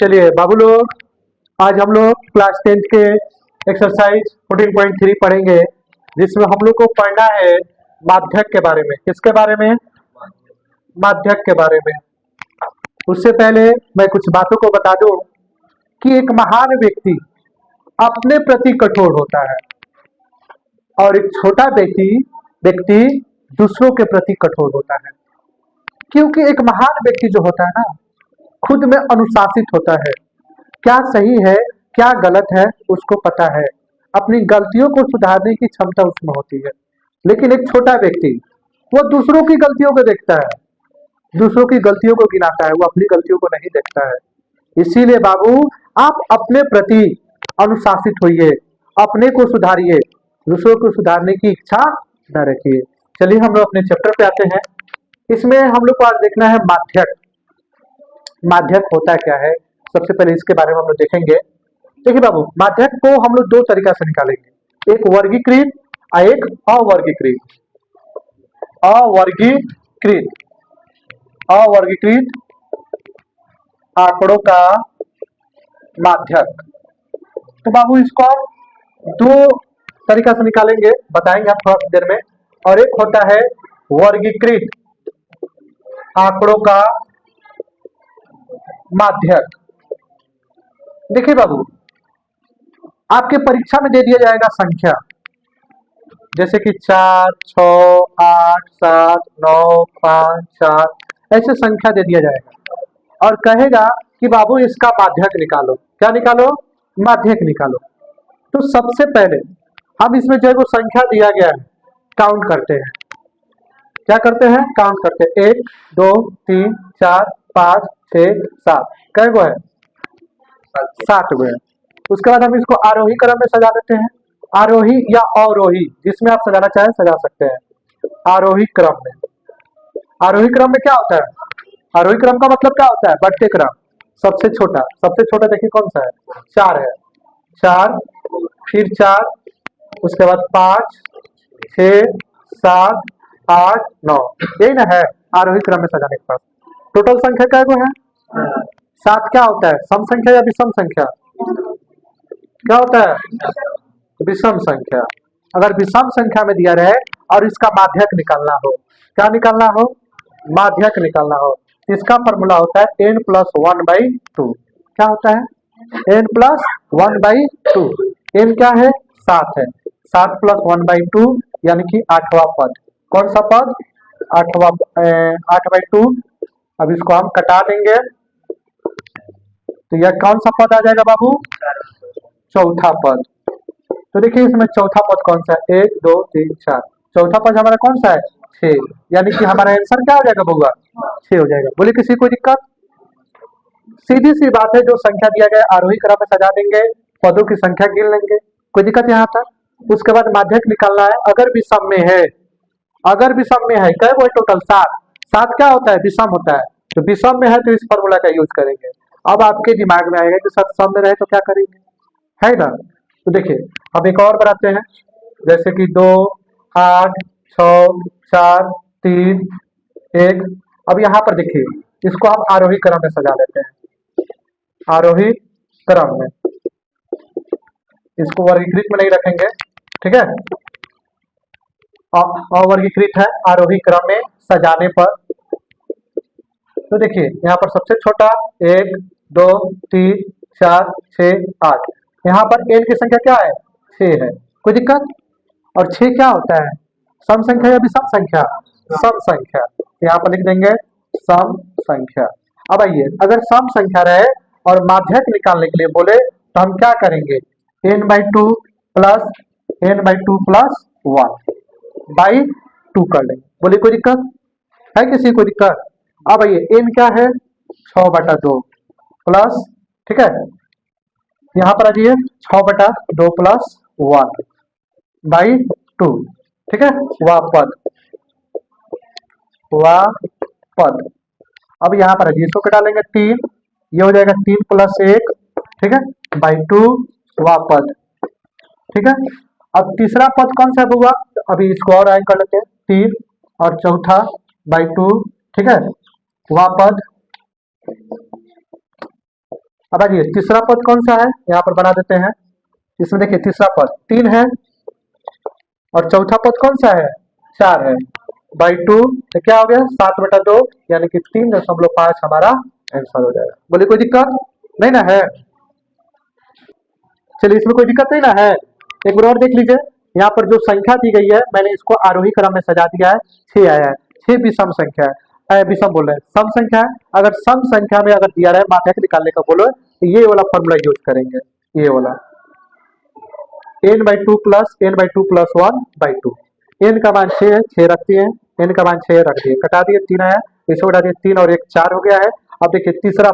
चलिए बाबू लोग, आज हम लोग क्लास 10 के एक्सरसाइज 14.3 पढ़ेंगे, जिसमें हम लोग को पढ़ना है माध्यक के बारे में। किसके बारे में? माध्यक के बारे में। उससे पहले मैं कुछ बातों को बता दूं कि एक महान व्यक्ति अपने प्रति कठोर होता है और एक छोटा व्यक्ति दूसरों के प्रति कठोर होता है। क्योंकि एक महान व्यक्ति जो होता है ना, खुद में अनुशासित होता है, क्या सही है क्या गलत है उसको पता है, अपनी गलतियों को सुधारने की क्षमता उसमें होती है। लेकिन एक छोटा व्यक्ति वो दूसरों की गलतियों को देखता है, दूसरों की गलतियों को गिनाता है, वो अपनी गलतियों को नहीं देखता है। इसीलिए बाबू, आप अपने प्रति अनुशासित होइए, अपने को सुधारिए, दूसरों को सुधारने की इच्छा न रखिए। चलिए हम लोग अपने चैप्टर पे आते हैं। इसमें हम लोग को आज देखना है माध्यक। माध्यक होता क्या है, सबसे पहले इसके बारे में हम लोग देखेंगे। देखिए बाबू, माध्यक को हम लोग दो तरीका से निकालेंगे, एक वर्गीकृत और एक अवर्गीकृत। अवर्गीकृत आंकड़ों का माध्यक। तो बाबू इसको हम दो तरीका से निकालेंगे, बताएंगे आप थोड़ा देर में। और एक होता है वर्गीकृत आंकड़ों का माध्यक। देखिए बाबू, आपके परीक्षा में दे दिया जाएगा संख्या, जैसे कि 4, 6, 8, 7, 9, 5, 4 ऐसे संख्या दे दिया जाएगा और कहेगा कि बाबू इसका माध्यक निकालो। क्या निकालो? माध्यक निकालो। तो सबसे पहले हम इसमें जो है वो संख्या दिया गया है काउंट करते हैं। क्या करते हैं? काउंट करते हैं। 1, 2, 3, 4, 5, 6, 7 कै गो है? 7 गो है। उसके बाद हम इसको आरोही क्रम में सजा देते हैं, आरोही या अवरोही, जिसमें आप सजाना चाहें सजा सकते हैं। आरोही क्रम में, आरोही क्रम में क्या होता है? आरोही क्रम का मतलब क्या होता है? बढ़ते क्रम। सबसे छोटा देखिए कौन सा है? 4 है। 4, फिर 4, उसके बाद 5, 6, 7, 8, 9, यही ना है आरोही क्रम में सजाने के पास। टोटल संख्या क्या गो है? 7। क्या होता है? सम संख्या या विषम संख्या? क्या होता है? विषम संख्या। अगर विषम संख्या में दिया रहे और इसका माध्यक निकालना हो, क्या निकालना हो? माध्यक निकालना हो, इसका फॉर्मूला होता है n + 1/2। क्या होता है? n + 1/2। n क्या है? 7 है। 7 + 1/2 यानी कि 8वां पद। कौन सा पद? 8/2। अब इसको हम कटा देंगे तो यह कौन सा पद आ जाएगा बाबू? चौथा पद। तो देखिए इसमें चौथा पद कौन सा है? 1, 2, 3, 4। चौथा पद हमारा कौन सा है? 6। यानी कि हमारा आंसर क्या हो जाएगा बउआ? 6 हो जाएगा। बोले किसी कोई दिक्कत? सीधी सी बात है, जो संख्या दिया गया आरोही क्रम में सजा देंगे, पदों की संख्या गिन लेंगे, कोई दिक्कत यहाँ तक। उसके बाद माध्यक निकालना है। अगर विषम में है, अगर विषम में है, क्या वो टोटल 7। 7 क्या होता है? विषम होता है। तो विषम में है तो इस फॉर्मूला का यूज करेंगे। अब आपके दिमाग में आएगा कि सर सम में रहे तो क्या करेंगे, है ना? तो देखिए अब एक और बनाते हैं, जैसे कि 2, 8, 6, 4, 3, 1। अब यहाँ पर देखिए इसको हम आरोही क्रम में सजा लेते हैं, आरोही क्रम में। इसको वर्गीकृत में नहीं रखेंगे, ठीक है? अवर्गीकृत है आरोही क्रम में सजाने पर। तो देखिए यहाँ पर सबसे छोटा 1, 2, 3, 4, 6, 8। यहाँ पर n की संख्या क्या है? 6 है। कोई दिक्कत? और 6 क्या होता है? सम संख्या या विषम संख्या? सम संख्या। यहाँ पर लिख देंगे सम संख्या। अब आइए, अगर सम संख्या रहे और माध्यक निकालने के लिए बोले तो हम क्या करेंगे? n/2 + n/2 + 1/2 कर लेंगे। बोले कोई दिक्कत है? किसी को दिक्कत? अब आइए, n क्या है? 6/2 प्लस, ठीक है, यहाँ पर आ जाइए 6/2 + 1/2, ठीक है, वह पद। अब यहाँ पर इसको कटा लेंगे 3, ये हो जाएगा 3 + 1, ठीक है, /2 वह पद, ठीक है। अब तीसरा पद कौन सा हुआ? अभी इसको और ऐड कर लेते हैं, 3 और चौथा /2, ठीक है, वह पद अब आइए तीसरा पद कौन सा है, यहाँ पर बना देते हैं। इसमें देखिए तीसरा पद 3 है और चौथा पद कौन सा है, 4 है। बाई 2 तो क्या हो गया 7/2, यानी कि 3.5 हमारा आंसर हो जाएगा। बोले कोई दिक्कत नहीं ना है? चलिए इसमें कोई दिक्कत नहीं ना है। एक बार और देख लीजिए, यहाँ पर जो संख्या दी गई है मैंने इसको आरोही क्रम में सजा दिया है। 6 आया है, 6 विषम संख्या है, विषम बोल रहे हैं सम संख्या है। अगर सम संख्या में अगर दिया रहे माध्यक निकालने का बोलो तो ये वाला फॉर्मूला यूज करेंगे, ये वाला n/2 plus n/2 plus 1/2। n का मान 6 है, 6 रखती है, n का मान 6 रख दिए, कटा दिए 3 आया, इसको कटा दिए 3 और 1 4 हो गया है। अब देखिए तीसरा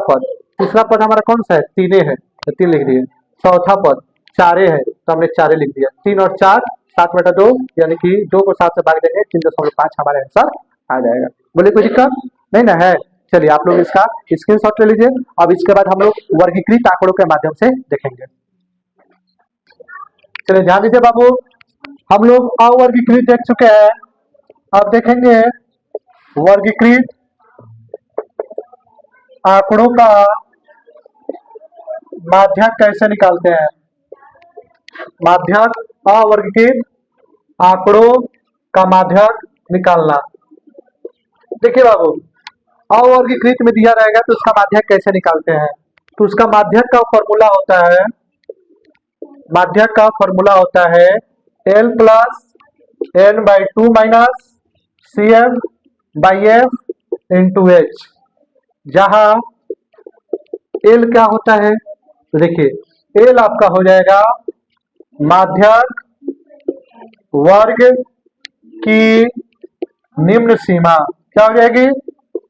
पद हमारा कौन सा है, 3 है तो 3 लिख दिए। चौथा पद 4 है तो हमने 4 लिख दिया। 3 और 4 7/2, यानी कि 2 को 7 से भाग देंगे 3.5 हमारा आंसर आ जाएगा। बोले कोई दिक्कत नहीं ना है? चलिए आप लोग इसका स्क्रीनशॉट ले लीजिए। अब इसके बाद हम लोग वर्गीकृत आंकड़ों के माध्यम से देखेंगे। चलिए ध्यान दीजिए बाबू, हम लोग अवर्गीकृत देख चुके हैं, अब देखेंगे वर्गीकृत आंकड़ों का माध्यक कैसे निकालते हैं। माध्यक, अवर्गीकृत आंकड़ों का माध्यक निकालना। देखिए बाबू, अवर्गीकृत में दिया रहेगा तो उसका माध्यक कैसे निकालते हैं, तो उसका माध्यक का फॉर्मूला होता है, माध्यक का फॉर्मूला होता है L plus n/2 minus CF/F into H, जहां L क्या होता है, तो देखिए L आपका हो जाएगा माध्यक वर्ग की निम्न सीमा। क्या हो जाएगी,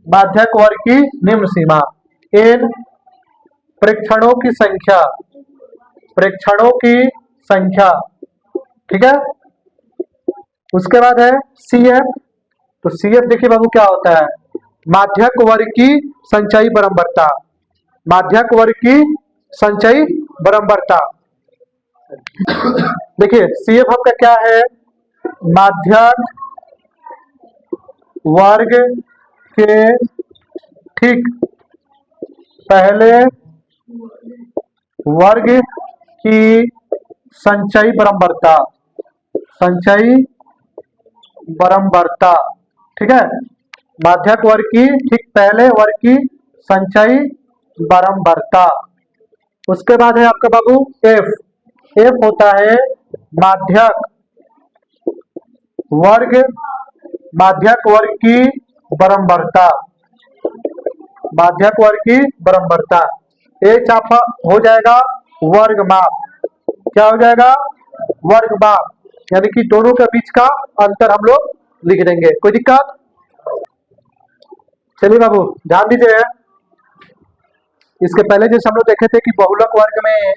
माध्यक वर्ग की निम्न सीमा। n प्रेक्षणों की संख्या, प्रेक्षणों की संख्या, ठीक है। उसके बाद है CF, तो CF देखिए बाबू क्या होता है, माध्यक वर्ग की संचयी बराबरता, माध्यक वर्ग की संचयी बराबरता। देखिए CF आपका क्या है, माध्यक वर्ग के ठीक पहले वर्ग की संचयी बराबरता, संचयी बराबरता, ठीक है। माध्यक वर्ग की ठीक पहले वर्ग की संचयी बराबरता। उसके बाद है आपका बाबू F, F होता है माध्यक वर्ग, माध्यक वर्ग की बराबरता, माध्यक वर्ग की बराबरता। H आपका हो जाएगा वर्ग माप, क्या हो जाएगा, वर्ग माप, यानी कि दोनों के बीच का अंतर हम लोग लिख देंगे। कोई दिक्कत? चलिए बाबू ध्यान दीजिए, इसके पहले जैसे हम लोग देखे थे कि बहुलक वर्ग में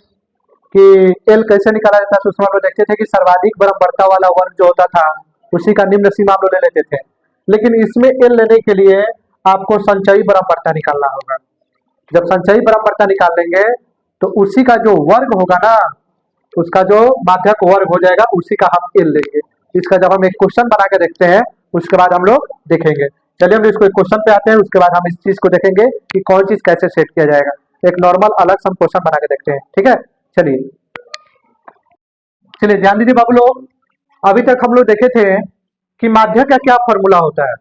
कि L कैसे निकाला जाता है, तो उसमें हम लोग देखते थे कि सर्वाधिक बराबरता वाला वर्ग जो होता था उसी का निम्न सीमा हम लोग ले लेते थे। लेकिन इसमें L लेने के लिए आपको संचयी बराबरता निकालना होगा। जब संचयी बराबरता निकाल लेंगे तो उसी का जो वर्ग होगा ना, उसका जो माध्यक वर्ग हो जाएगा उसी का हम L लेंगे। इसका जब हम एक क्वेश्चन बना के देखते हैं उसके बाद हम लोग देखेंगे। चलिए हम इसको एक क्वेश्चन पे आते हैं, उसके बाद हम इस चीज को देखेंगे कि कौन चीज कैसे सेट किया जाएगा। एक नॉर्मल अलग सा क्वेश्चन बना के देखते हैं, ठीक है। चलिए चलिए ध्यान दीजिए बाबू लोग, अभी तक हम लोग देखे थे कि माध्यक का क्या फॉर्मूला होता है,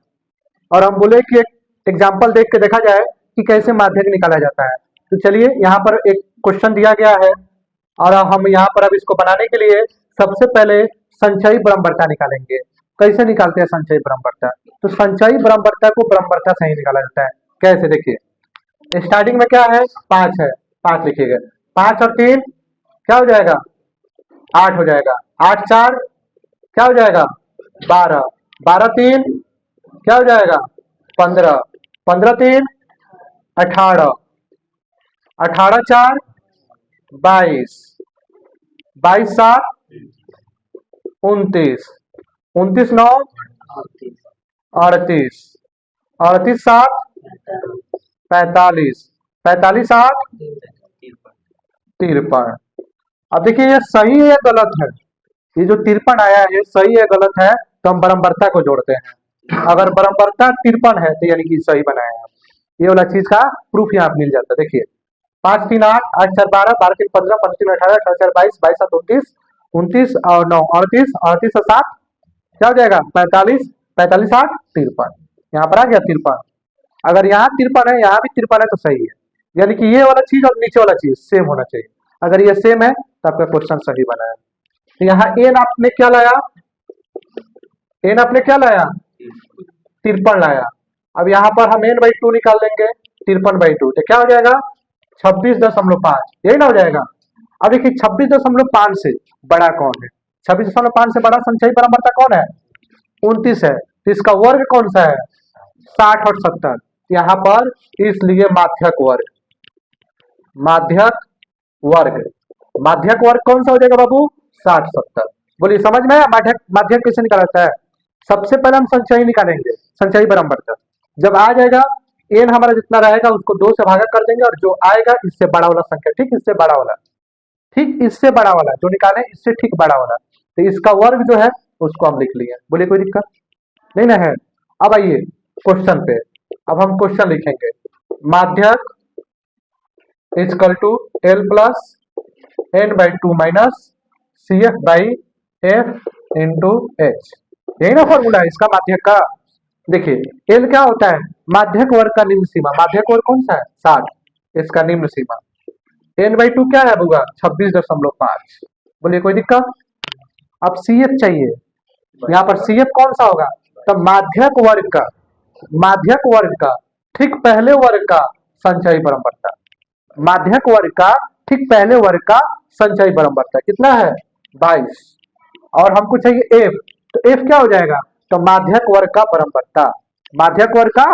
और हम बोले कि एक एग्जाम्पल देख के देखा जाए कि कैसे माध्यक निकाला जाता है। तो चलिए यहाँ पर एक क्वेश्चन दिया गया है और हम यहाँ पर अब इसको बनाने के लिए सबसे पहले संचयी बराबरता निकालेंगे। कैसे निकालते हैं संचयी बराबरता, तो संचयी बराबरता को बराबरता से ही निकाला जाता है। कैसे, देखिए स्टार्टिंग में क्या है, 5 है, 5 लिखिएगा, 5 और 3 क्या हो जाएगा, 8 हो जाएगा, 8 4 क्या हो जाएगा, 12, 12 3 क्या हो जाएगा, 15, 15 3 18, 18 4 22, 22 7 29, 29 9 38, 38 7 45, 45 8 53। अब देखिए ये सही है या गलत है, ये जो 53 आया है सही है गलत है, तो हम बराबरता को जोड़ते हैं। अगर बराबरता 53 है तो यानी कि सही बनाया है। ये वाला चीज का प्रूफ यहाँ मिल जाता है। देखिए 5 3 8, 8 4 12, 12 3 15, 15 3 18, 18 4 22, 22 7 29, 29 और 9 38, 38 और 7 क्या हो जाएगा 45, 45 8 53। यहाँ पर आ गया 53। अगर यहाँ 53 है, यहाँ भी 53 है तो सही है। यानी कि ये वाला चीज और नीचे वाला चीज सेम होना चाहिए। अगर ये सेम है तो आपका क्वेश्चन सही बना है। तो यहाँ एन आपने क्या लाया, एन आपने क्या लाया 53 लाया। अब यहाँ पर हम एन बाई 2 निकाल लेंगे, 53/2 तो क्या हो जाएगा 26.5, यही ना हो जाएगा। अब देखिए 26.5 से बड़ा कौन है, 26.5 से बड़ा संचयी परम्परता कौन है 29 है। तो इसका वर्ग कौन सा है 60 और 70, यहाँ पर इसलिए माध्यक वर्ग, माध्यक वर्ग, माध्यक वर्ग कौन सा हो जाएगा बाबू 60 70। बोलिए समझ में आया माध्यक, माध्यक कैसे निकाला जाता है। सबसे पहले हम संचयी निकालेंगे, संचयी परम्परता। जब आ जाएगा एन हमारा जितना रहेगा उसको 2 से भागा कर देंगे और जो आएगा इससे बड़ा वाला संख्या, ठीक इससे बड़ा वाला, ठीक इससे बड़ा वाला जो निकाले इससे ठीक बड़ा वाला, तो इसका वर्ग जो है उसको हम लिख लिए। बोलिए कोई दिक्कत नहीं ना है। अब आइए क्वेश्चन पे, अब हम क्वेश्चन लिखेंगे। माध्यक is equal to L plus N by 2 minus C F by F into H, यही ना फॉर्मूला है इसका माध्यक का। देखिए एल क्या होता है माध्यक वर्ग का निम्न सीमा, माध्यक वर्ग कौन सा है 60, इसका निम्न सीमा। एन बाई 2 क्या है होगा 26.5। बोलिए कोई दिक्कत। अब सी एफ चाहिए, यहाँ पर सी एफ कौन सा होगा तो माध्यक वर्ग का, माध्यक वर्ग का ठीक पहले वर्ग का संचयी परम्परता, माध्यक वर्ग का ठीक पहले वर्ग का संचयी परम्परता कितना है 22। और हमको चाहिए एफ, तो एफ क्या हो जाएगा तो माध्यक वर्ग का परम्परता, माध्यक वर्ग का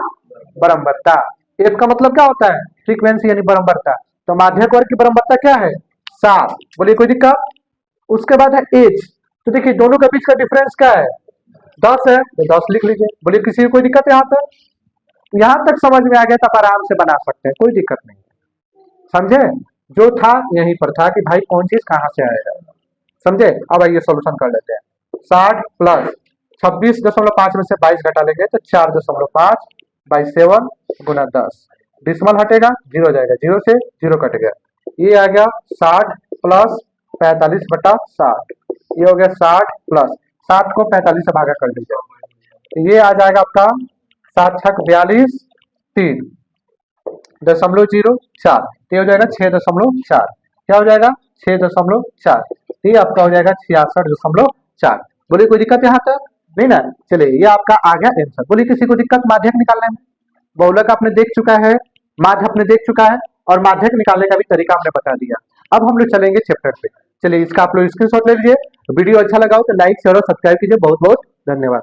परम्परता। एफ का मतलब क्या होता है फ्रीक्वेंसी यानी परम्परता, तो माध्यक वर्ग की परम्परता क्या है 7। बोलिए कोई दिक्कत। उसके बाद है एच, तो देखिए दोनों के बीच का डिफरेंस क्या है 10 है, तो 10 लिख लीजिए। बोलिए किसी को कोई दिक्कत यहाँ तक, यहाँ तक समझ में आ गया तो आप आराम से बना सकते हैं, कोई दिक्कत नहीं। समझे, जो था यहीं पर था कि भाई कौन चीज कहाँ से आएगा, समझे। अब आइए सोल्यूशन कर लेते हैं। 60 प्लस 26.5 में से 22 घटा लेंगे तो 4.5 बाई 7 गुना 10, डिसमल हटेगा 0 जाएगा, 0 से 0 कट गया, ये आ गया 60 प्लस 45 बटा 60, ये हो गया 60 प्लस 7 को 45 से भागा कर दीजिए, तो ये आ जाएगा आपका 7 छक 42 3.04, ये हो जाएगा 6.4, क्या हो जाएगा 6.4, ये आपका हो जाएगा 66.4। बोलिए कोई दिक्कत यहाँ तक नहीं ना। चलिए ये आपका आ गया आंसर। बोलिए किसी को दिक्कत माध्यक निकालने में, बहुलक आपने देख चुका है, माध्य आपने देख चुका है और माध्यक निकालने का भी तरीका हमने बता दिया। अब हम लोग चलेंगे चैप्टर पे। चलिए इसका आप लोग स्क्रीनशॉट ले लीजिए। वीडियो अच्छा लगा हो तो लाइक शेयर और सब्सक्राइब कीजिए। बहुत बहुत धन्यवाद।